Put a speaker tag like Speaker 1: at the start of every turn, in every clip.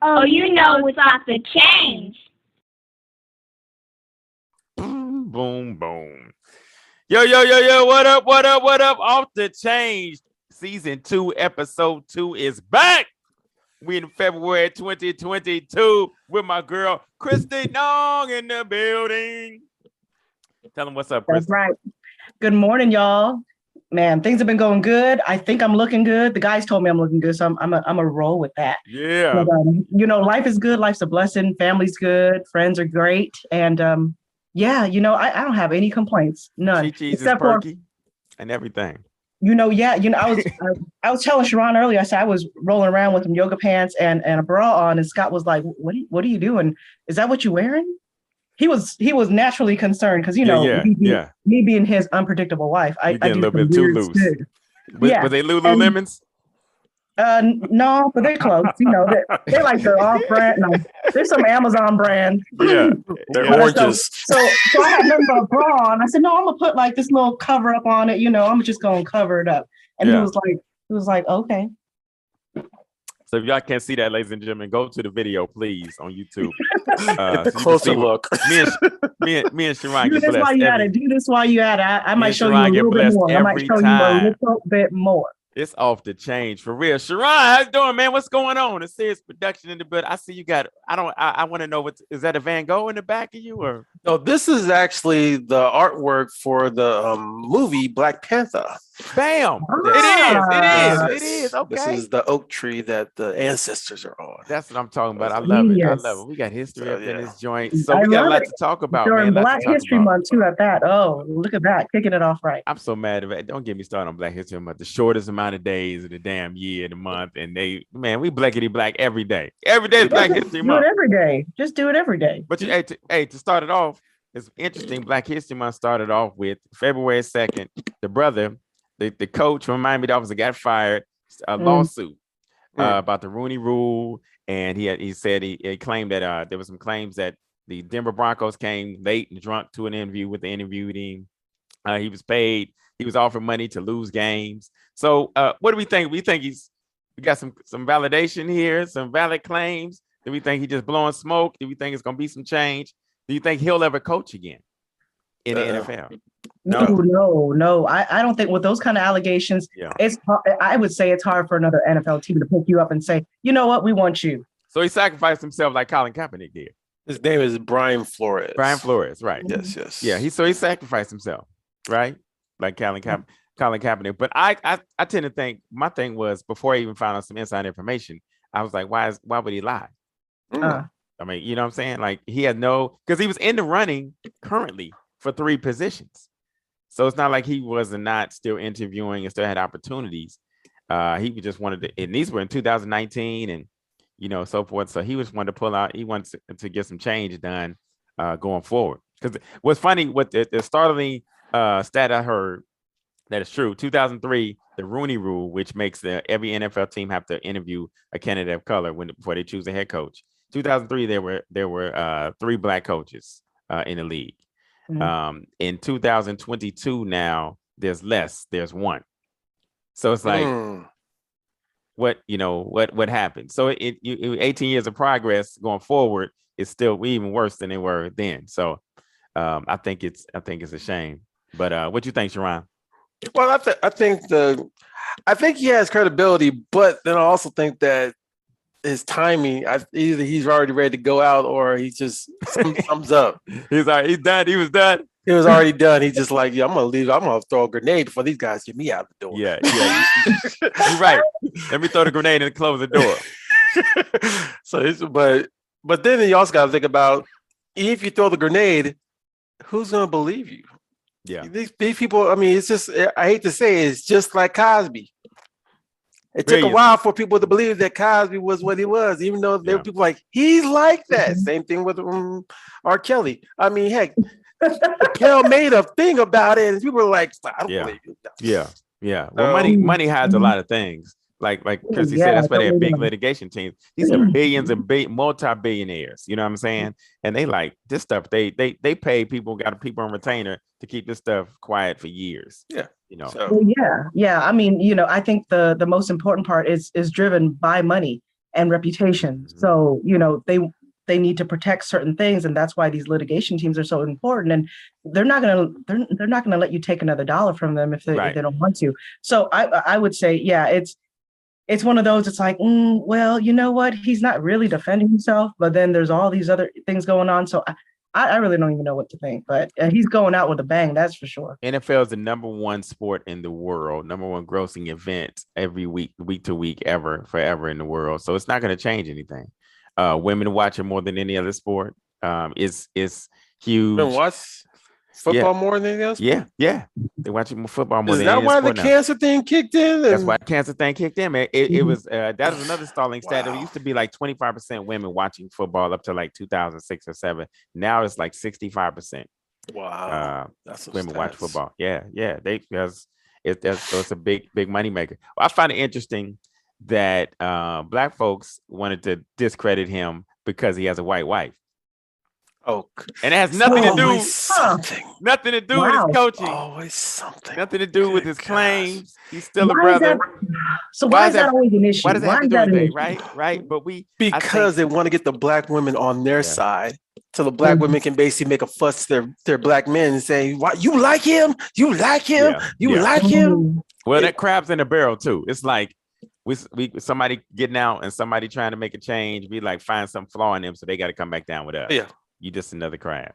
Speaker 1: Oh, you know it's off the change.
Speaker 2: Boom, boom, boom. Yo, yo, yo, yo, what up, what up, what up? Off the Change, Season 2, Episode 2 is back. We in February 2022 with my girl, Kristy Nong in the building. Tell them what's up,
Speaker 3: That's
Speaker 2: Kristy.
Speaker 3: right. Good morning, y'all. Man, things have been going good. I think I'm looking good. The guys told me I'm looking good, so I'm a roll with that.
Speaker 2: Yeah.
Speaker 3: But, life is good. Life's a blessing. Family's good. Friends are great. And I don't have any complaints. None.
Speaker 2: Cheese is perky and everything.
Speaker 3: I was telling CharRon earlier, I said I was rolling around with some yoga pants and a bra on, and Scott was like, what are you doing? Is that what you're wearing? He was naturally concerned because me being his unpredictable wife, I do a little bit too loose.
Speaker 2: Was they Lululemons?
Speaker 3: No, but they're close. They're like the off-brand. No, there's some Amazon brand.
Speaker 2: Yeah,
Speaker 4: they're oranges.
Speaker 3: So I had nothing but a bra on. I said, no, I'm gonna put like this little cover up on it. I'm just gonna cover it up. And he was like, okay.
Speaker 2: So if y'all can't see that, ladies and gentlemen, go to the video, please, on YouTube.
Speaker 4: Closer look.
Speaker 2: Me and CharRon
Speaker 3: do
Speaker 2: get
Speaker 3: this while you at it. Do this while you at it. I might show you a little bit more. I might show you a little bit more.
Speaker 2: It's off the change for real. CharRon, how's it doing, man? What's going on? It says production in the building. I see you got. I want to know is that a Van Gogh in the back of you or?
Speaker 4: No, this is actually the artwork for the movie Black Panther.
Speaker 2: Bam! It is. Okay.
Speaker 4: This is the oak tree that the ancestors are on.
Speaker 2: That's what I'm talking about. I love it. We got history up in this joint, so we got a lot to talk about.
Speaker 3: During Black History Month too. At that, look at that, kicking it off right.
Speaker 2: I'm so mad about it. Don't get me started on Black History Month. The shortest amount of days of the damn year, the month, and we blackity black every day. Every day is Black History Month.
Speaker 3: Do it every day. Just do it every day.
Speaker 2: But to start it off, it's interesting. Black History Month started off with February 2nd. The brother, the coach from Miami Dolphins got fired. A lawsuit about the Rooney Rule, and he said he claimed that there was some claims that the Denver Broncos came late and drunk to an interview with the interviewed him. He was paid. He was offered money to lose games. So what do we think? We think we got some validation here, some valid claims. Do we think he just blowing smoke? Do we think it's going to be some change? Do you think he'll ever coach again in the NFL?
Speaker 3: No. I don't think with those kind of allegations, I would say it's hard for another NFL team to pick you up and say, you know what, we want you.
Speaker 2: So he sacrificed himself like Colin Kaepernick did.
Speaker 4: His name is Brian Flores.
Speaker 2: Brian Flores, right?
Speaker 4: Yes.
Speaker 2: Yeah, he sacrificed himself, right? Like Colin Kaepernick. But I tend to think my thing was before I even found out some inside information, I was like, why would he lie? I mean, you know what I'm saying? Like he had because he was in the running currently for 3 positions. So it's not like he was not still interviewing and still had opportunities. He just wanted to, and these were in 2019 and, so forth. So he was wanted to pull out, he wanted to get some change done going forward. Because what's funny, what the startling stat I heard that is true, 2003, the Rooney Rule, which makes every NFL team have to interview a candidate of color before they choose a head coach. 2003, there were 3 black coaches in the league. In 2022 now there's less, there's 1. So it's like what happened? So it 18 years of progress going forward is still even worse than they were then. So I think it's a shame. But what you think, CharRon?
Speaker 4: Well, I think he has credibility, but then I also think that his timing, either he's already ready to go out or he just thumbs up.
Speaker 2: He's done. He was done.
Speaker 4: He was already done. He's just like, I'm gonna leave. I'm gonna throw a grenade before these guys get me out the door.
Speaker 2: Yeah. You're right. Let me throw the grenade and close the door.
Speaker 4: So but then you also got to think about if you throw the grenade, who's gonna believe you?
Speaker 2: Yeah.
Speaker 4: These people. I mean, it's just. I hate to say it's just like Cosby. It took a while for people to believe that Cosby was what he was, even though there were people like, he's like that. Same thing with R. Kelly. I mean, heck, Kel made a thing about it, and people were like, I don't believe you.
Speaker 2: Yeah. Well, money hides a lot of things. Like Kristy said, that's why they have big litigation teams. These are billions and multi-billionaires. You know what I'm saying? And they like this stuff. They pay people, got people on retainer to keep this stuff quiet for years.
Speaker 4: Yeah.
Speaker 3: I mean, I think the most important part is driven by money. and reputation. So, they need to protect certain things, and that's why these litigation teams are so important. And they're not gonna let you take another dollar from them if they don't want to. So I would say, yeah, it's one of those. It's like, well, you know what? He's not really defending himself, but then there's all these other things going on. So I really don't even know what to think. But he's going out with a bang, that's for sure.
Speaker 2: NFL is the number one sport in the world, number one grossing event every week to week, forever in the world. So it's not going to change anything. Women watch it more than any other sport. It's huge.
Speaker 4: Women watch football more than anything else?
Speaker 2: Yeah. They watch more football more than
Speaker 4: anything else. Is that why the cancer thing kicked in?
Speaker 2: That's why the cancer thing kicked in, man. It was that was another stalling stat. It used to be like 25% women watching football up to like 2006 or 7. Now it's like 65%.
Speaker 4: Wow. That's
Speaker 2: women watch football. Yeah. It's a big money maker. Well, I find it interesting that black folks wanted to discredit him because he has a white wife.
Speaker 4: Oh,
Speaker 2: and it has nothing to do
Speaker 4: nothing
Speaker 2: to do with his coaching.
Speaker 4: Always something.
Speaker 2: Nothing to do with his claims. He's still a brother.
Speaker 3: Why is that always an issue?
Speaker 2: Why does that have to do with anything? Right. But
Speaker 4: because they want to get the black women on their side, so the black women can basically make a fuss to their black men and say, "Why you like him? You like him? You like him?"
Speaker 2: Well, that crab's in the barrel too. It's like we somebody getting out and somebody trying to make a change. We like find some flaw in them, so they got to come back down with us.
Speaker 4: Yeah.
Speaker 2: You just another crab.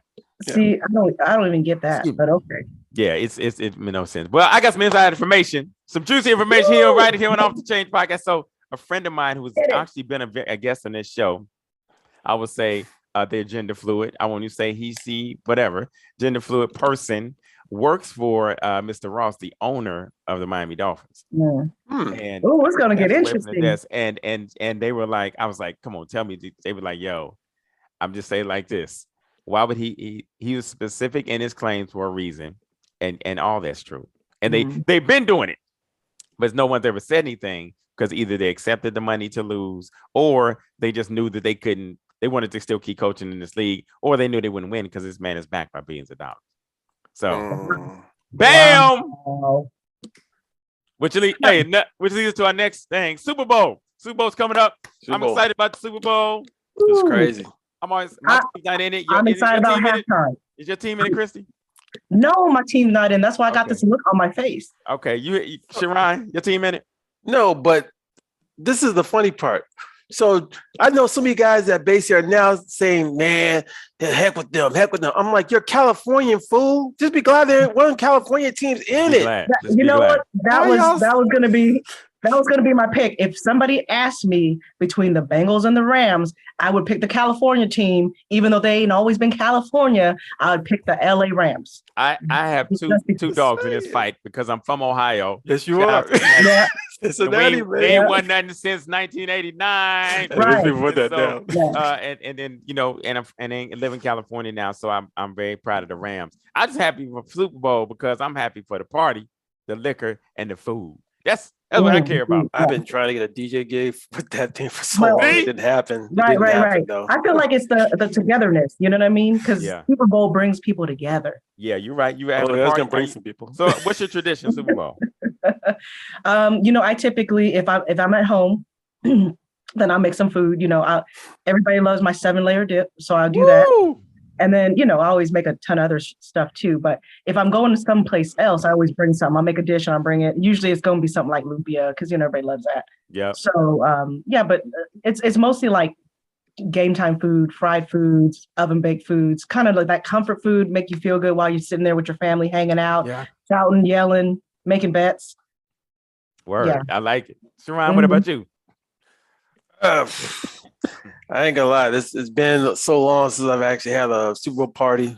Speaker 3: See, I don't even get that, but okay.
Speaker 2: Yeah, it made no sense. Well, I got some inside information, some juicy information here, right here on Off DaChange podcast. So a friend of mine who's actually been a guest on this show, I would say they're gender fluid. I won't even say he, she, whatever. Gender fluid person works for Mr. Ross, the owner of the Miami Dolphins.
Speaker 3: Yeah.
Speaker 2: And
Speaker 3: it's gonna get interesting.
Speaker 2: And they were like, I was like, come on, tell me. They were like, yo, I'm just saying like this. Why would he was specific in his claims for a reason, and all that's true. And they've been doing it, but no one's ever said anything because either they accepted the money to lose, or they just knew that they wanted to still keep coaching in this league, or they knew they wouldn't win because this man is backed by billions of dollars. So, bam!
Speaker 3: Wow.
Speaker 2: Which leads us to our next thing, Super Bowl. Super Bowl's coming up. I'm excited about the Super Bowl.
Speaker 4: It's crazy.
Speaker 2: My team's not in it.
Speaker 3: I'm excited about halftime.
Speaker 2: Is your team in it, Kristy?
Speaker 3: No, my team's not in. That's why I got this look on my face.
Speaker 2: Okay, you CharRon, your team in it?
Speaker 4: No, but this is the funny part. So I know so many guys that basically are now saying, "Man, heck with them." I'm like, "You're Californian, fool. Just be glad there one California team's in it."
Speaker 3: You know what? That was gonna be my pick. If somebody asked me between the Bengals and the Rams, I would pick the California team, even though they ain't always been California. I would pick the LA Rams.
Speaker 2: I have two dogs in this fight because I'm from Ohio.
Speaker 4: Yes, you are.
Speaker 3: Yeah.
Speaker 2: They ain't won nothing since 1989.
Speaker 3: Right.
Speaker 2: And then I live in California now, so I'm very proud of the Rams. I'm just happy for Super Bowl because I'm happy for the party, the liquor, and the food. That's what I care about.
Speaker 4: I've been trying to get a DJ gig with that thing for so long. It didn't happen.
Speaker 3: Right. I feel like it's the togetherness. You know what I mean? Because Super Bowl brings people together.
Speaker 2: Yeah, you're right.
Speaker 4: That's gonna bring some people.
Speaker 2: So, what's your tradition, Super Bowl?
Speaker 3: I typically, if I'm at home, then I'll make some food. Everybody loves my 7-layer dip, so I'll do that. And then, I always make a ton of other stuff too. But if I'm going to someplace else, I always bring something. I'll make a dish and I'll bring it. Usually it's going to be something like lumpia because, everybody loves that.
Speaker 2: Yeah.
Speaker 3: So, but it's mostly like game time food, fried foods, oven baked foods, kind of like that comfort food, make you feel good while you're sitting there with your family, hanging out, shouting, yelling, making bets.
Speaker 2: Word. Yeah. I like it. CharRon, what about you?
Speaker 4: I ain't gonna lie. It's been so long since I've actually had a Super Bowl party,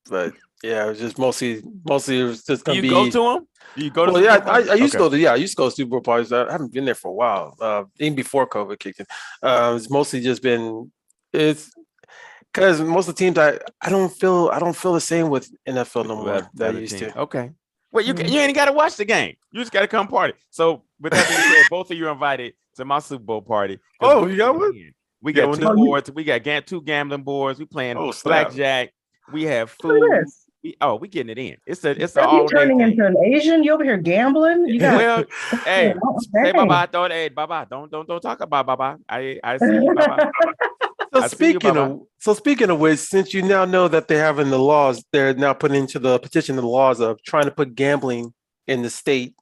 Speaker 4: but yeah, it was just mostly it was just gonna be.
Speaker 2: You go to them? Do you go to?
Speaker 4: Well, yeah, I used to go to. Yeah, I used to go to Super Bowl parties. I haven't been there for a while. Even before COVID kicked in, it's mostly just been. It's because most of the teams I don't feel the same with NFL no more that I used to.
Speaker 2: Okay. Well, you ain't got to watch the game. You just got to come party. So with that being said, both of you are invited to my Super Bowl party.
Speaker 4: Oh, you got one?
Speaker 2: We got two boards. We got two gambling boards. We playing blackjack. We have food. We getting it in. It's a
Speaker 3: Are
Speaker 2: all
Speaker 3: you
Speaker 2: day
Speaker 3: turning
Speaker 2: thing.
Speaker 3: into an Asian? You over here gambling? You got
Speaker 2: Well, hey, say
Speaker 3: hey.
Speaker 2: bye-bye. Bye-bye. Don't talk about bye-bye. I see you, bye-bye.
Speaker 4: So speaking of which, since you now know that they're having the laws, they're now putting into the petition the laws of trying to put gambling in the state,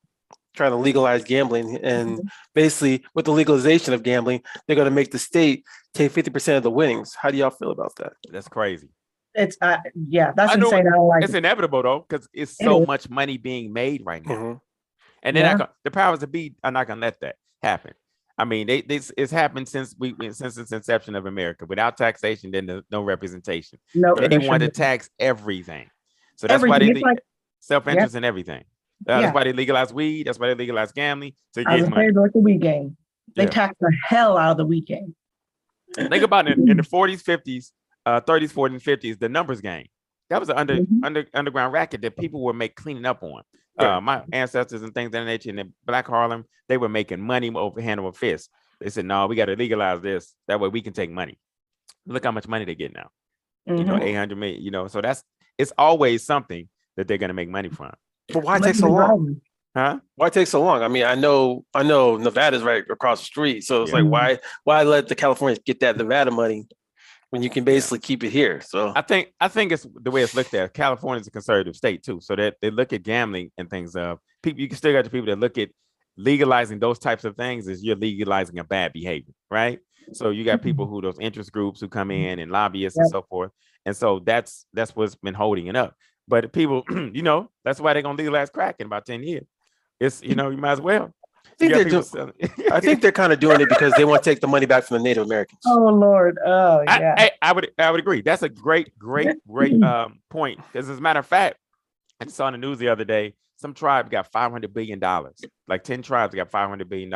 Speaker 4: trying to legalize gambling, and basically with the legalization of gambling, they're going to make the state take 50% of the winnings. How do y'all feel about that?
Speaker 2: That's crazy.
Speaker 3: It's that's insane. I don't like
Speaker 2: it's
Speaker 3: it.
Speaker 2: inevitable though, because it's so much money being made right now, and then the powers that be are not going to let that happen. I mean, it's happened since its inception of America. Without taxation, then there's no representation. They want to tax everything, so that's why they self-interest in everything. That's why they legalize weed. That's why they legalize gambling to get money.
Speaker 3: Like the weed game. They tax the hell out of the weed game.
Speaker 2: Think about it in the 40s, 50s, 30s, 40s, and 50s. The numbers game. That was an underground racket that people were cleaning up on. My ancestors and things of that nature in the Black Harlem, they were making money over hand over fist. They said, no, we got to legalize this. That way we can take money. Look how much money they get now. 800 million, so it's always something that they're going to make money from.
Speaker 4: But why take so long?
Speaker 2: Huh?
Speaker 4: Why take so long? I mean, I know Nevada's right across the street. So it's like, why let the Californians get that Nevada money when you can basically keep it here? So
Speaker 2: I think it's the way it's looked at. California's a conservative state too, so that they look at gambling and things of people. You can still got the people that look at legalizing those types of things as you're legalizing a bad behavior, right? So you got people who those interest groups who come in and lobbyists and so forth, and so that's what's been holding it up. But people, that's why they're gonna legalize crack in about 10 years. It's you might as well.
Speaker 4: I think they're kind of doing it because they want to take the money back from the Native Americans.
Speaker 3: Oh Lord! Oh yeah.
Speaker 2: I would agree. That's a great point. Because as a matter of fact, I saw in the news the other day, some tribe got $500 billion. Like 10 tribes got $500 billion,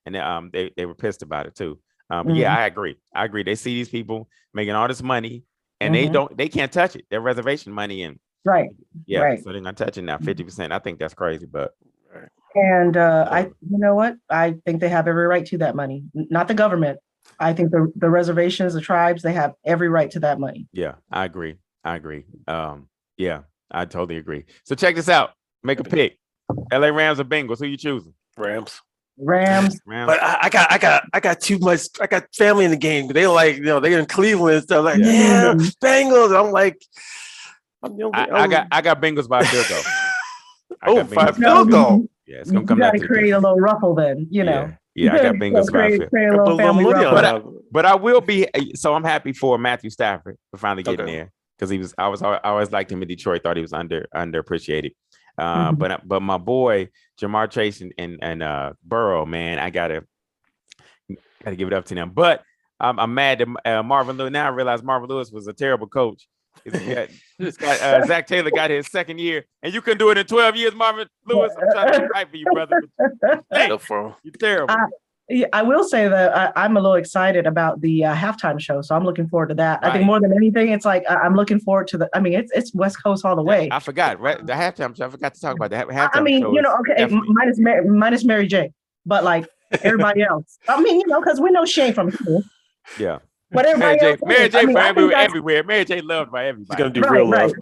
Speaker 2: and they were pissed about it too. But yeah, I agree. They see these people making all this money, and they can't touch it. Their reservation money and
Speaker 3: right.
Speaker 2: Yeah,
Speaker 3: right.
Speaker 2: So they're not touching now 50%. I think that's crazy, but.
Speaker 3: And you know what? I think they have every right to that money, not the government. I think the reservations, the tribes, they have every right to that money.
Speaker 2: Yeah, I agree. Yeah, I totally agree. So check this out. Make a pick. LA Rams or Bengals? Who you choosing?
Speaker 4: Rams.
Speaker 3: But
Speaker 4: I got too much. I got family in the game. They they're in Cleveland and stuff. Like Bengals. I'm like,
Speaker 2: I got Bengals by field goal.
Speaker 4: 5 field goal.
Speaker 2: Yeah, it's gonna come back to
Speaker 3: create a little ruffle then,
Speaker 2: Yeah, I got Bengals by field. But I will be. So I'm happy for Matthew Stafford for finally getting there because I always liked him in Detroit. Thought he was underappreciated. But my boy Jamar Chase and Burrow, man, I gotta give it up to them. But I'm mad that Marvin Lewis. Now I realize Marvin Lewis was a terrible coach. Zach Taylor got his second year, and you couldn't do it in 12 years, Marvin Lewis. I'm trying to fight for you, brother. You're terrible.
Speaker 3: I will say that I'm a little excited about the halftime show, so I'm looking forward to that. Right. I think more than anything, it's like I'm looking forward to it's West Coast all the way.
Speaker 2: I forgot, right? The halftime show. I forgot to talk about the halftime show.
Speaker 3: I mean, minus Mary J, but like everybody else. I mean, because we know she ain't from here.
Speaker 2: Yeah.
Speaker 3: But Mary J
Speaker 2: everywhere. Mary J loved by everybody.
Speaker 4: She's gonna do real love.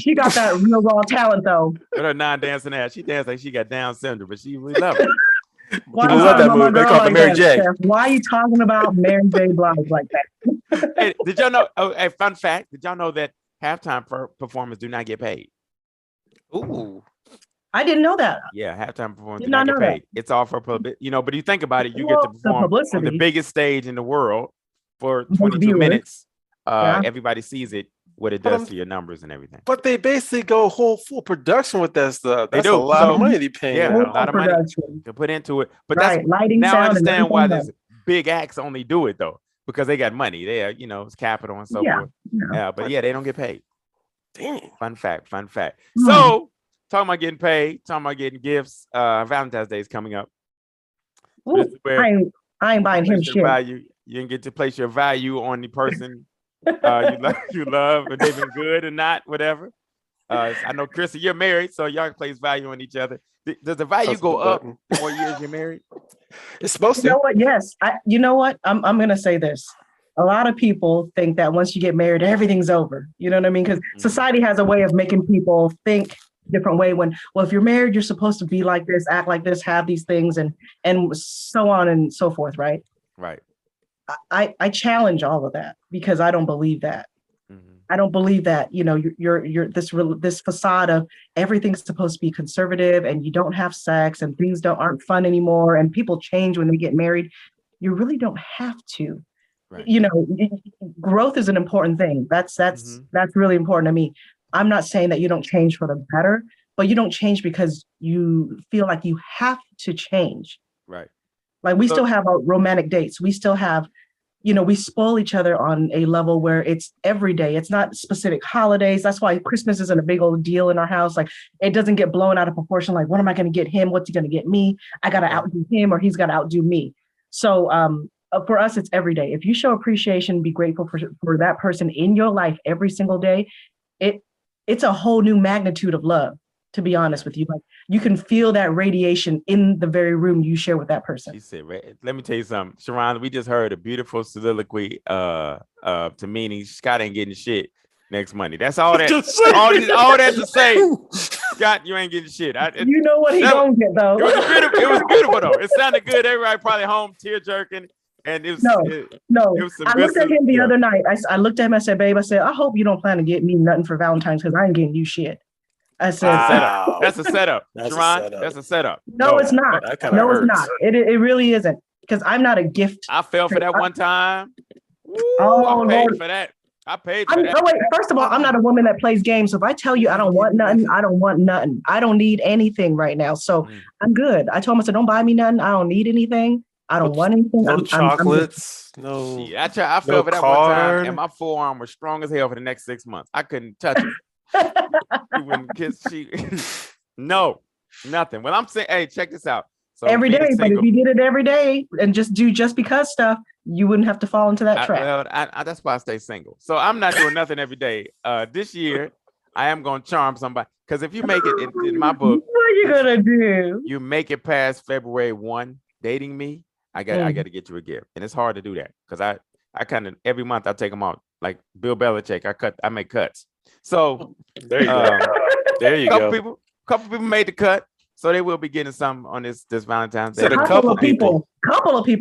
Speaker 3: She got that real raw talent though.
Speaker 2: With her non-dancing ass, she danced like she got Down syndrome, but she really loved it.
Speaker 4: I love that movie. They call it Mary J.
Speaker 3: Why are you talking about Mary J. Blige like that?
Speaker 2: Hey, did y'all know? A fun fact: did y'all know that halftime performers do not get paid?
Speaker 4: Ooh.
Speaker 3: I didn't know that.
Speaker 2: Yeah, halftime performers do not get paid. It's all for but you think about it, you get to perform on the biggest stage in the world for 22 minutes. Everybody sees it, what it does to your numbers and everything.
Speaker 4: But they basically go full production with that stuff. That's a lot of money they pay.
Speaker 2: Yeah, a lot of money to put into it. But that's lighting, now I understand why these big acts only do it though, because they got money. They it's capital and so forth. Yeah, but they don't get paid.
Speaker 4: Dang.
Speaker 2: Fun fact. So talking about getting paid, talking about getting gifts. Valentine's Day is coming up.
Speaker 3: Ooh, I ain't buying him shit.
Speaker 2: Value. You didn't get to place your value on the person you love, and they've been good or not, whatever. I know, Kristy, you're married, so y'all can place value on each other. Does the value go up the more years you're married?
Speaker 4: It's supposed to.
Speaker 3: You know what? Yes. You know what? I'm gonna say this. a lot of people think that once you get married, everything's over. You know what I mean? Because society has a way of making people think different way when, well, if you're married, you're supposed to be like this, act like this, have these things, and so on and so forth, right?
Speaker 2: Right.
Speaker 3: I challenge all of that because I don't believe that. I don't believe that, you know, you're this facade of everything's supposed to be conservative and you don't have sex and things aren't fun anymore and people change when they get married. You really don't have to. Right. You know, growth is an important thing. That's really important to me. I'm not saying that you don't change for the better, but you don't change because you feel like you have to change.
Speaker 2: Right.
Speaker 3: Like we still have our romantic dates. We still have, you know, we spoil each other on a level where it's every day. It's not specific holidays. That's why Christmas isn't a big old deal in our house. Like it doesn't get blown out of proportion. Like, what am I going to get him? What's he going to get me? I got to outdo him or he's got to outdo me. So for us, it's every day. If you show appreciation, be grateful for that person in your life every single day, it's a whole new magnitude of love, to be honest with you. Like you can feel that radiation in the very room you share with that person.
Speaker 2: She said, let me tell you something, CharRon, we just heard a beautiful soliloquy to meaning Scott ain't getting shit next Monday. That's all that all that to say. Scott, you ain't getting shit.
Speaker 3: You know what he gonna get though.
Speaker 2: It was beautiful though. It sounded good. Everybody probably home tear jerking. And it was
Speaker 3: no. I looked at him the other night. I looked at him. I said, "Babe, I said, I hope you don't plan to get me nothing for Valentine's because I ain't getting you shit." I said,
Speaker 2: "That's a setup, CharRon. That's a setup."
Speaker 3: No, it's not. No, it's not. It really isn't because I'm not a gift.
Speaker 2: I fell for that one time. I paid for that. I paid for that.
Speaker 3: Oh wait, first of all, I'm not a woman that plays games. So if I tell you I don't want nothing, I don't want nothing. I don't need anything right now. So I'm good. I told him, I said, "Don't buy me nothing. I don't need anything. I don't want anything.
Speaker 4: No chocolates. No.
Speaker 2: I fell for that one time, and my forearm was strong as hell for the next 6 months. I couldn't touch it. You wouldn't kiss. No, nothing. Well, I'm saying, hey, check this out. So
Speaker 3: every day, but if you did it every day and just do just because stuff, you wouldn't have to fall into that trap.
Speaker 2: Well, that's why I stay single. So I'm not doing nothing every day. This year, I am gonna charm somebody because if you make it in my book,
Speaker 3: what are you gonna do?
Speaker 2: You make it past February 1, dating me. I got to get you a gift, and it's hard to do that because I kind of every month I take them out like Bill Belichick. I make cuts. So
Speaker 4: there you go. There you go.
Speaker 2: Couple people made the cut, so they will be getting something on this Valentine's Day.
Speaker 3: So a couple of people.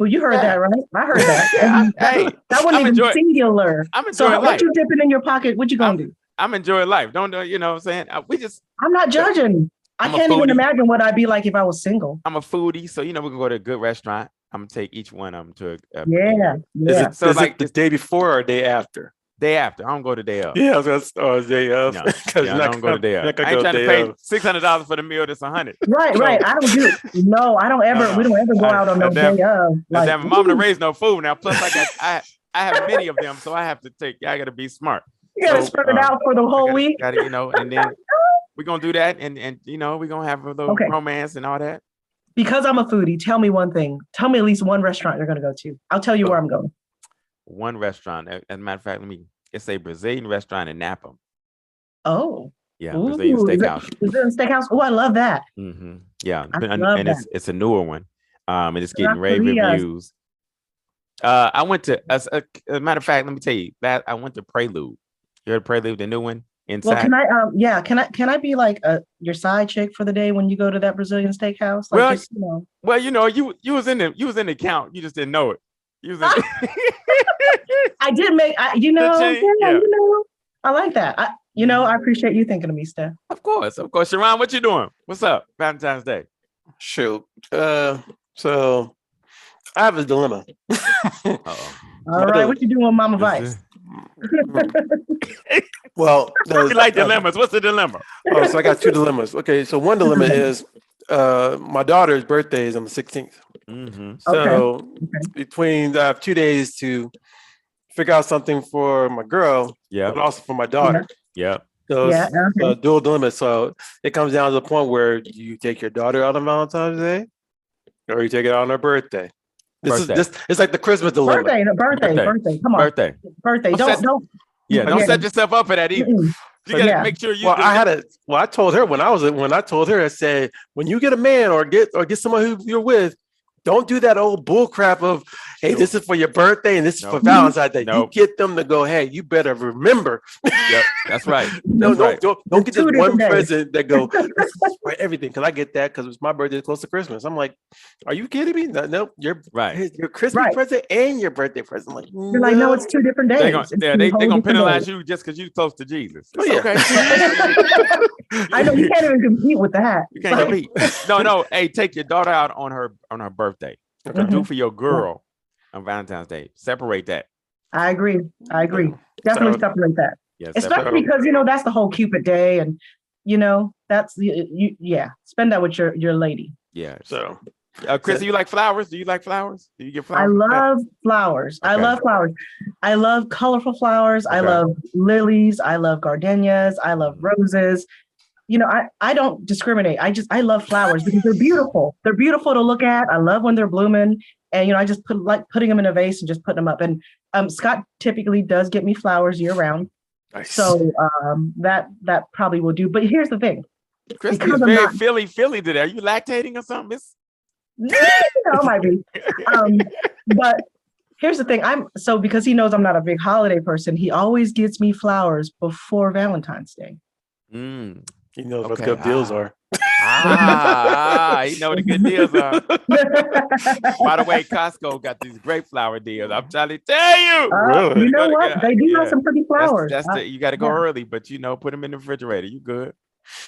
Speaker 3: You heard that, right? I heard that.
Speaker 2: Hey,
Speaker 3: that wasn't even singular.
Speaker 2: I'm enjoying life.
Speaker 3: What you dipping in your pocket? What you gonna do?
Speaker 2: I'm enjoying life. Don't you know what I'm saying?
Speaker 3: I'm not judging. I can't even imagine what I'd be like if I was single.
Speaker 2: I'm a foodie, so we're gonna go to a good restaurant. I'm gonna take each one of them to a
Speaker 3: yeah.
Speaker 4: Is it the day before or day after?
Speaker 2: Day after. I don't go the day of.
Speaker 4: Yeah, I was gonna day of.
Speaker 2: No, I don't go the day of. I ain't trying to pay $600 for the meal. That's $100.
Speaker 3: Right. I don't do. No, I don't ever. We don't ever go out on no day of.
Speaker 2: Like, mom to raise no food now. Plus, I have many of them, so I have to take. I got to be smart.
Speaker 3: You gotta spread it out for the whole week.
Speaker 2: And then we're gonna do that, and we're gonna have a little romance and all that.
Speaker 3: Because I'm a foodie, tell me one thing. Tell me at least one restaurant you're going to go to. I'll tell you where I'm going.
Speaker 2: One restaurant. As a matter of fact, it's a Brazilian restaurant in Napa.
Speaker 3: Oh.
Speaker 2: Yeah, Brazilian steakhouse.
Speaker 3: Brazilian steakhouse. Oh, I love that.
Speaker 2: Mm-hmm. Yeah, and it's a newer one. And it's getting rave reviews. I went to, as a matter of fact, let me tell you that I went to Prelude. You heard Prelude, the new one? Inside.
Speaker 3: Well, can I be like your side chick for the day when you go to that Brazilian steakhouse? Like,
Speaker 2: you was in the count. You just didn't know it. You was in
Speaker 3: I did make, I like that. I appreciate you thinking of me, Steph.
Speaker 2: Of course. CharRon, what you doing? What's up? Valentine's Day.
Speaker 4: Shoot. So I have a dilemma.
Speaker 3: All right, what you doing with Mama Vice?
Speaker 4: Well,
Speaker 2: you like dilemmas. What's the dilemma?
Speaker 4: Oh, so I got two dilemmas. Okay, so one dilemma is my daughter's birthday is on the 16th. Mm-hmm. So between 2 days to figure out something for my girl, but also for my daughter.
Speaker 2: Yeah.
Speaker 4: So it's a dual dilemma. So it comes down to the point where you take your daughter out on Valentine's Day, or you take it out on her birthday. It's like the Christmas dilemma.
Speaker 3: Birthday. Come on. Birthday. Don't.
Speaker 2: Yeah, don't set yourself up for that either. You gotta make sure you.
Speaker 4: Well, I told her when I told her, I said, when you get a man or get someone who you're with, don't do that old bull crap of hey, this is for your birthday and this is for Valentine's Day. You get them to go, hey, you better remember.
Speaker 2: Yep, that's right.
Speaker 4: Don't get this one present that go for everything. Because I get that because it's my birthday close to Christmas. I'm like, are you kidding me? No, your Christmas present and your birthday present. I'm like,
Speaker 3: you're like, no, it's 2 different days.
Speaker 2: They're gonna penalize you just because you're close to Jesus. Okay.
Speaker 3: I know you can't even compete with that.
Speaker 2: You can't compete. No. Hey, take your daughter out on her birthday. Okay. Do for your girl on Valentine's Day. Separate that.
Speaker 3: I agree. Definitely separate that.
Speaker 2: Yes,
Speaker 3: especially because that's the whole Cupid Day, and that's spend that with your lady.
Speaker 2: Yeah. So, Kristy, you like flowers? Do you like flowers? Do you get flowers?
Speaker 3: I love flowers. Okay. I love flowers. I love colorful flowers. Okay. I love lilies. I love gardenias. I love roses. I don't discriminate. I love flowers because they're beautiful. They're beautiful to look at. I love when they're blooming. And, I just putting them in a vase and just putting them up. And Scott typically does get me flowers year round. Nice. So that probably will do. But here's the thing.
Speaker 2: Kristy is very Philly today. Are you lactating or something?
Speaker 3: It might be. But here's the thing. Because he knows I'm not a big holiday person, he always gets me flowers before Valentine's Day.
Speaker 4: He knows what good deals are.
Speaker 2: He know what the good deals are. By the way, Costco got these great flower deals. I'm trying to tell you.
Speaker 3: Really? You know what? They do have some pretty flowers.
Speaker 2: You got to go early, but put them in the refrigerator. You good?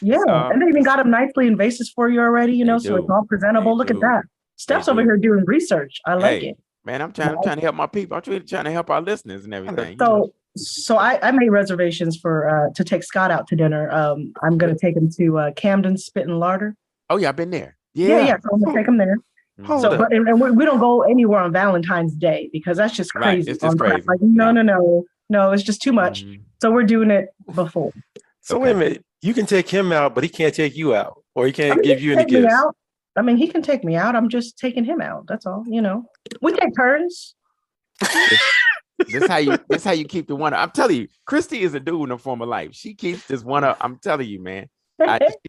Speaker 3: Yeah, and they even got them nicely in vases for you already. So it's all presentable. Look at that. Steph's over here doing research. I like it.
Speaker 2: Man, I'm trying to help my people. I'm trying to help our listeners and everything.
Speaker 3: So I made reservations for to take Scott out to dinner. I'm gonna take him to Camden Spit and Larder.
Speaker 2: Oh yeah, I've been there.
Speaker 3: Yeah. So I'm gonna take him there. And we don't go anywhere on Valentine's Day because that's just crazy.
Speaker 2: Right. It's just crazy.
Speaker 3: Like no, it's just too much. So we're doing it before.
Speaker 4: So wait a minute, you can take him out, but he can't take you out, or he can't give you any gifts.
Speaker 3: He can take me out. I'm just taking him out. That's all. We take turns.
Speaker 2: This how you keep the one up. I'm telling you, Kristy is a dude in a form of life. She keeps this one up. I'm telling you, man.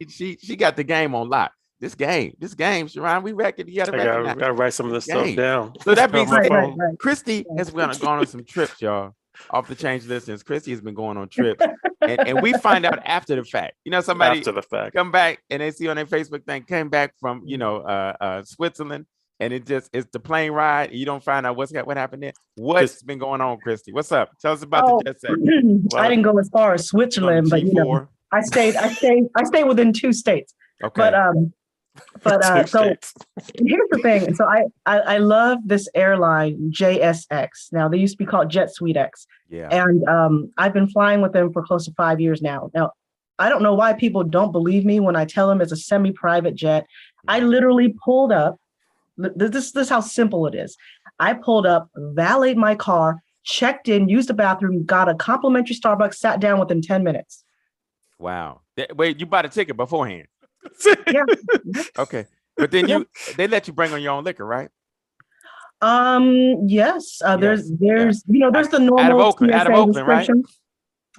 Speaker 2: She got the game on lock. This game, CharRon, we reckon you
Speaker 4: gotta write some of this stuff down.
Speaker 2: So that being said, Kristy has gone on some trips, y'all. Off the change listeners, Kristy has been going on trips, and we find out after the fact. Somebody
Speaker 4: after the fact
Speaker 2: come back and they see on their Facebook thing came back from Switzerland. And it's the plane ride. You don't find out what happened there. What's been going on, Kristy? What's up? Tell us about the jet set.
Speaker 3: I didn't go as far as Switzerland, but I stayed within 2 states.
Speaker 2: Okay.
Speaker 3: But so here's the thing. So I love this airline JSX. Now they used to be called Jet Suite X.
Speaker 2: Yeah.
Speaker 3: And I've been flying with them for close to 5 years now. Now I don't know why people don't believe me when I tell them it's a semi-private jet. I literally pulled up. This is how simple it is. I pulled up, valeted my car, checked in, used the bathroom, got a complimentary Starbucks, sat down within 10 minutes.
Speaker 2: Wow. Wait, you bought a ticket beforehand?
Speaker 3: Yeah.
Speaker 2: Okay. But then they let you bring on your own liquor, right?
Speaker 3: Yes. There's the normal
Speaker 2: out of Oakland, right?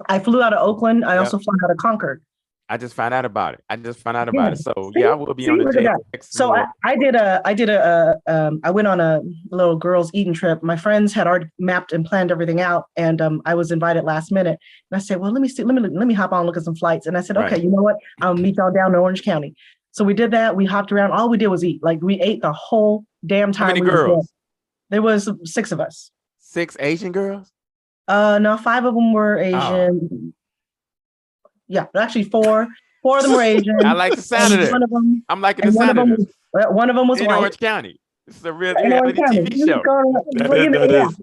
Speaker 3: I flew out of Oakland. I also flew out of Concord.
Speaker 2: I just found out about it. So I will be on the JSX.
Speaker 3: So I went on a little girls eating trip. My friends had already mapped and planned everything out, and I was invited last minute. And I said, well, let me hop on and look at some flights. And I said, okay, you know what? I'll meet y'all down in Orange County. So we did that. We hopped around. All we did was eat. Like we ate the whole damn time.
Speaker 2: How many girls?
Speaker 3: There was 6 of us.
Speaker 2: 6 Asian girls?
Speaker 3: No, 5 of them were Asian. Oh. Yeah, actually 4 of them were Asian.
Speaker 2: I like the sound of it. I'm liking the sound of it.
Speaker 3: One of them was
Speaker 2: in
Speaker 3: white.
Speaker 2: Orange County. This is a real reality TV show.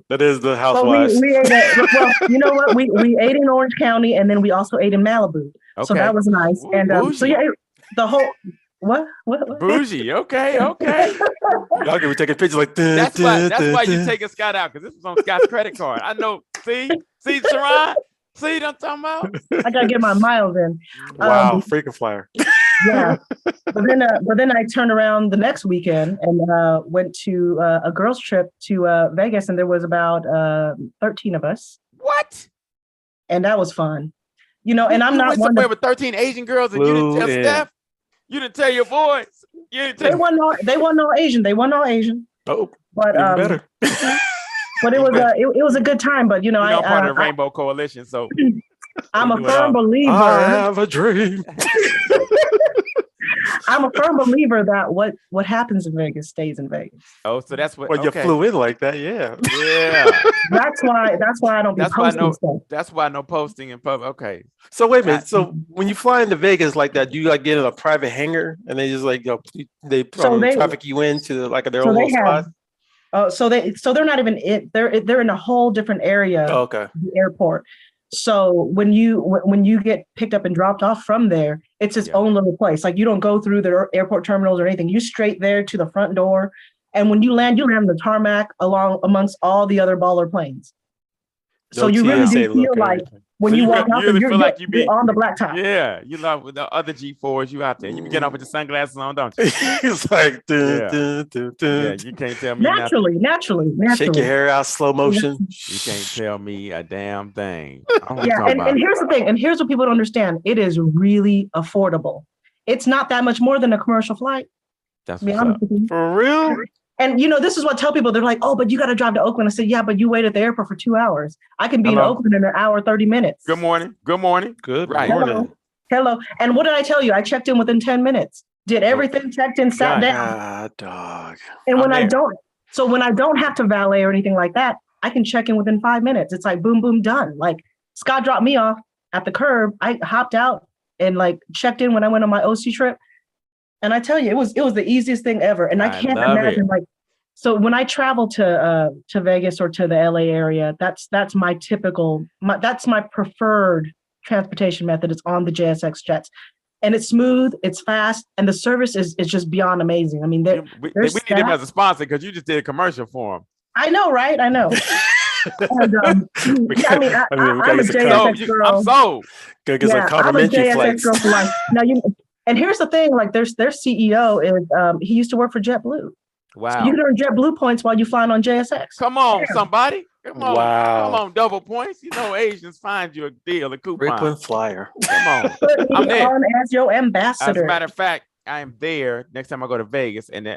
Speaker 4: That is the Housewives.
Speaker 3: So we ate you know what? We ate in Orange County, and then we also ate in Malibu. Okay. So that was nice.
Speaker 2: Ooh,
Speaker 3: and so the whole what?
Speaker 2: Bougie. Okay.
Speaker 4: Y'all can be taking pictures like
Speaker 2: that. That's why you taking Scott out, because this was on Scott's credit card. I know. See, CharRon. See what I'm talking about?
Speaker 3: I gotta get my miles in.
Speaker 4: Wow, freaking flyer.
Speaker 3: Yeah, but then I turned around the next weekend and went to a girls' trip to Vegas, and there was about 13 of us.
Speaker 2: What?
Speaker 3: And that was fun, And I'm not
Speaker 2: one with 13 Asian girls, and you didn't tell Steph. You didn't tell your boys. You didn't tell.
Speaker 3: They weren't all Asian. They weren't all Asian.
Speaker 4: Oh,
Speaker 3: But
Speaker 4: Even better.
Speaker 3: But it was a good time. But
Speaker 2: I'm part of the Rainbow Coalition, so
Speaker 3: I'm a firm believer.
Speaker 4: I have a dream.
Speaker 3: I'm a firm believer that what happens in Vegas stays in Vegas.
Speaker 2: Oh, so that's what.
Speaker 4: Well, you flew in like that, yeah.
Speaker 3: That's why I don't be posting stuff.
Speaker 2: That's why no posting in public. Okay.
Speaker 4: So wait a minute. So when you fly into Vegas like that, do you like get in a private hangar and they just like they traffic you into like their own little spot?
Speaker 3: So they're not even they're in a whole different area.
Speaker 4: Oh, okay.
Speaker 3: The airport. So when you get picked up and dropped off from there, it's its own little place. Like you don't go through the airport terminals or anything. You straight there to the front door. And when you land on the tarmac amongst all the other baller planes. So you really do feel like when you walk out, you're on the blacktop.
Speaker 2: Yeah, you love with the other G4s, you out there. You be getting off with your sunglasses on, don't you?
Speaker 4: It's like,
Speaker 2: yeah, you can't tell me
Speaker 3: naturally.
Speaker 4: Shake your hair out, slow motion.
Speaker 2: You can't tell me a damn thing.
Speaker 3: Yeah, and here's the thing, and here's what people don't understand. It is really affordable. It's not that much more than a commercial flight.
Speaker 2: That's what's up.
Speaker 4: For real?
Speaker 3: And this is what I tell people. They're like, "Oh, but you got to drive to Oakland." I said, "Yeah, but you wait at the airport for 2 hours. I can be in Oakland in an hour 30 minutes."
Speaker 2: Good morning. Good morning.
Speaker 4: Good
Speaker 2: morning.
Speaker 3: Hello. And what did I tell you? I checked in within 10 minutes. Did everything, checked in, sat down.
Speaker 4: Dog.
Speaker 3: And when I don't have to valet or anything like that, I can check in within 5 minutes. It's like boom, boom, done. Like Scott dropped me off at the curb. I hopped out and like checked in when I went on my OC trip. And I tell you, it was the easiest thing ever. And I can't imagine so when I travel to Vegas or to the LA area, that's my preferred transportation method. It's on the JSX jets. And it's smooth, it's fast, and the service is just beyond amazing. I mean,
Speaker 2: we need them as a sponsor because you just did a commercial for them.
Speaker 3: I know, right? I know. And, I'm a JSX girl.
Speaker 2: I'm sold.
Speaker 4: Good, get some complimentary flights.
Speaker 3: Now and here's the thing: like, their CEO is he used to work for JetBlue.
Speaker 2: Wow!
Speaker 3: So you can earn JetBlue points while you're flying on JSX.
Speaker 2: Come on, somebody! Come on!
Speaker 4: Wow!
Speaker 2: Come on, double points. Asians find you a deal, a coupon.
Speaker 4: Frequent flyer.
Speaker 2: Come on!
Speaker 3: I'm there as your ambassador.
Speaker 2: As a matter of fact, I am there next time I go to Vegas, and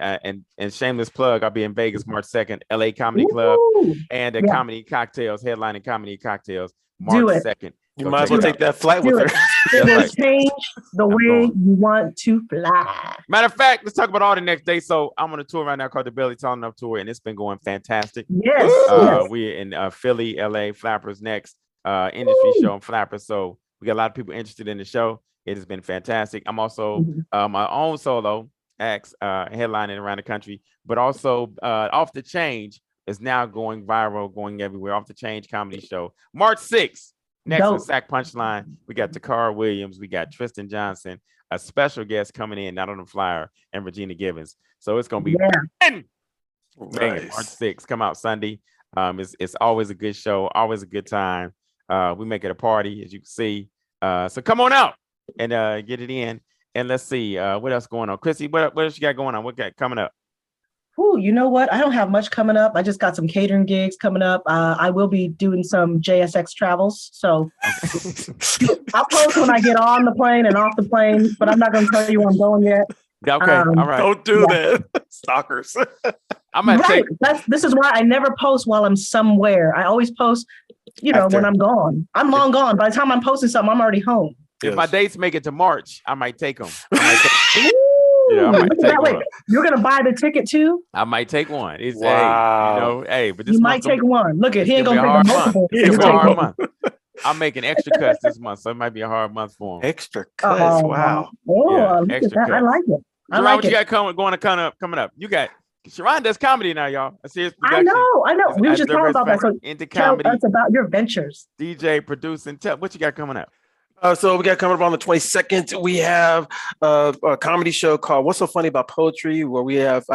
Speaker 2: shameless plug, I'll be in Vegas March 2nd, LA Comedy Club, and the Comedy Cocktails, headlining Comedy Cocktails, March 2nd.
Speaker 4: You might as well take that flight with her.
Speaker 3: It will change the way you want to fly.
Speaker 2: Matter of fact, let's talk about all the next day. So I'm on a tour right now called the Belly Tall Up Tour, and it's been going fantastic.
Speaker 3: Yes.
Speaker 2: We're in Philly, LA, Flappers next, industry show and Flappers. So we got a lot of people interested in the show. It has been fantastic. I'm also my own solo acts headlining around the country, but also Off DaChange is now going viral, going everywhere. Off DaChange Comedy Show, March 6th. Next with Sack Punchline, we got Takara Williams, we got Tristan Johnson, a special guest coming in, not on the flyer, and Regina Givens. So it's gonna be March 6th. Come out Sunday. It's always a good show, always a good time. We make it a party, as you can see. So come on out and get it in. And let's see what else going on. Kristy, what else you got going on? What got coming up?
Speaker 3: Ooh, you know what? I don't have much coming up. I just got some catering gigs coming up. I will be doing some JSX travels. So I'll post when I get on the plane and off the plane, but I'm not going to tell you where I'm going yet.
Speaker 2: Okay, all right.
Speaker 4: Don't do that. Stalkers.
Speaker 3: This is why I never post while I'm somewhere. I always post, when I'm gone. I'm long gone. By the time I'm posting something, I'm already home.
Speaker 2: If my dates make it to March, I might take them.
Speaker 3: You're gonna buy the ticket too?
Speaker 2: I might take one. It's
Speaker 4: wow.
Speaker 2: But this
Speaker 3: you might take one. Look at he ain't gonna take multiple.
Speaker 2: It's a hard month. I'm making extra cuts this month, so it might be a hard month for him.
Speaker 4: Extra cuts. Wow.
Speaker 3: Extra cuts. I like it.
Speaker 2: What you got coming up? You got CharRon does comedy now, y'all.
Speaker 3: I know. We were just talking about that. So
Speaker 2: into comedy.
Speaker 3: Tell us about your ventures.
Speaker 2: DJ producing. Tell what you got coming up.
Speaker 4: So we got coming up on the 22nd. We have a comedy show called "What's So Funny About Poetry," where we have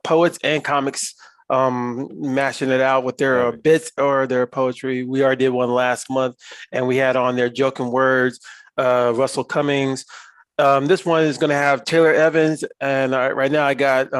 Speaker 4: poets and comics mashing it out with their bits or their poetry. We already did one last month, and we had on there Joking Words, Russell Cummings. This one is going to have Taylor Evans, and right now I got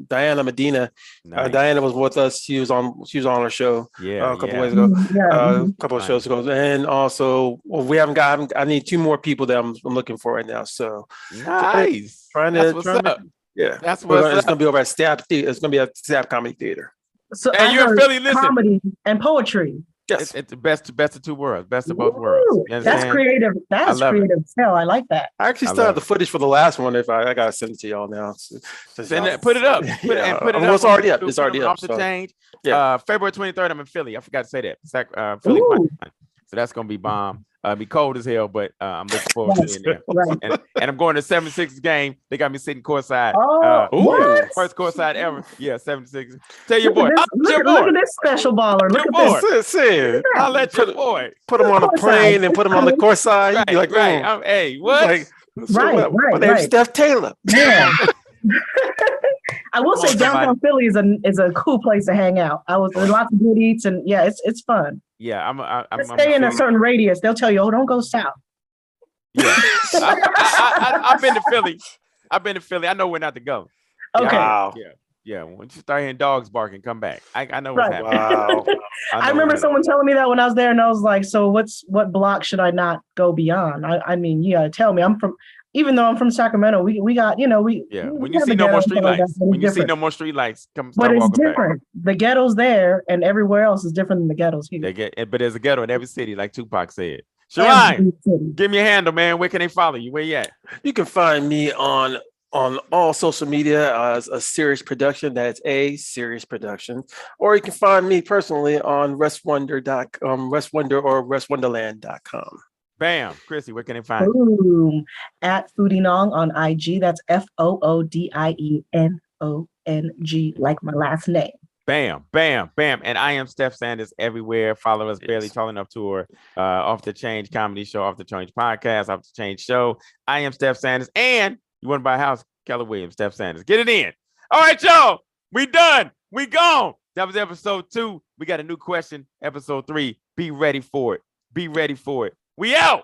Speaker 4: Diana Medina. Nice. Diana was with us. She was on our show a couple ways ago, a couple of shows ago, and also I need 2 more people that I'm looking for right now. So
Speaker 2: nice.
Speaker 4: Trying to Yeah,
Speaker 2: That's what
Speaker 4: it's gonna be over at Steph. It's gonna be at Steph Comedy Theater.
Speaker 3: So
Speaker 2: And you're in Philly, listen.
Speaker 3: Comedy and poetry.
Speaker 4: Yes,
Speaker 2: it's the best of two worlds, best of both worlds. You
Speaker 3: That's creative. That's creative as hell. I like that.
Speaker 4: I actually still have the footage for the last one. If I gotta send it to y'all now.
Speaker 2: Put it up. Put it up.
Speaker 4: It's already up. It's already up.
Speaker 2: Off the Change.
Speaker 4: Yeah.
Speaker 2: February 23rd, I'm in Philly. I forgot to say that. Philly. So that's gonna be bomb. Be cold as hell, but I'm looking forward to it. There.
Speaker 3: Right.
Speaker 2: And I'm going to 76 game. They got me sitting courtside.
Speaker 3: What?
Speaker 2: First courtside ever. Yeah, 76. Tell your boy.
Speaker 3: Look at this special baller. Look at this.
Speaker 2: I'll let your boy
Speaker 4: put him on a plane and put him on the courtside.
Speaker 2: Right,
Speaker 4: be like,
Speaker 2: right. Hey, what?
Speaker 4: Like, my name's Steph Taylor.
Speaker 3: Yeah. I will say downtown Philly is a cool place to hang out. There's lots of good eats and it's fun.
Speaker 2: Yeah, I'm
Speaker 3: stay in a certain radius. They'll tell you, don't go south.
Speaker 2: Yeah, I've been to Philly. I know where not to go.
Speaker 3: Okay.
Speaker 4: Wow.
Speaker 2: Yeah. Once you start hearing dogs barking, come back. I know what's happening.
Speaker 4: Wow.
Speaker 3: I remember someone telling me that when I was there, and I was like, so what block should I not go beyond? I mean, you gotta tell me. Even though I'm from Sacramento, we got, when
Speaker 2: you see no more street lights, come
Speaker 3: but it's
Speaker 2: back.
Speaker 3: different. The ghettos there and everywhere else is different than the ghettos here.
Speaker 2: But there's a ghetto in every city, like Tupac said. CharRon, give me a handle, man. Where can they follow you? Where you at?
Speaker 4: You can find me on all social media as a Serious Production. That's a Serious Production. Or you can find me personally on Restwonder or RestWonderland.com.
Speaker 2: Bam. Kristy, where can they find
Speaker 3: you? Boom. At Foodinong on IG. That's FOODIENONG, like my last name.
Speaker 2: Bam, bam, bam. And I am Steph Sanders everywhere. Follow us, Barely Tall Enough Tour, Off DaChange Comedy Show, Off DaChange Podcast, Off DaChange Show. I am Steph Sanders. And you want to buy a house? Keller Williams, Steph Sanders. Get it in. All right, y'all. We done. We gone. That was episode 2. We got a new question. Episode 3. Be ready for it. Be ready for it. We out.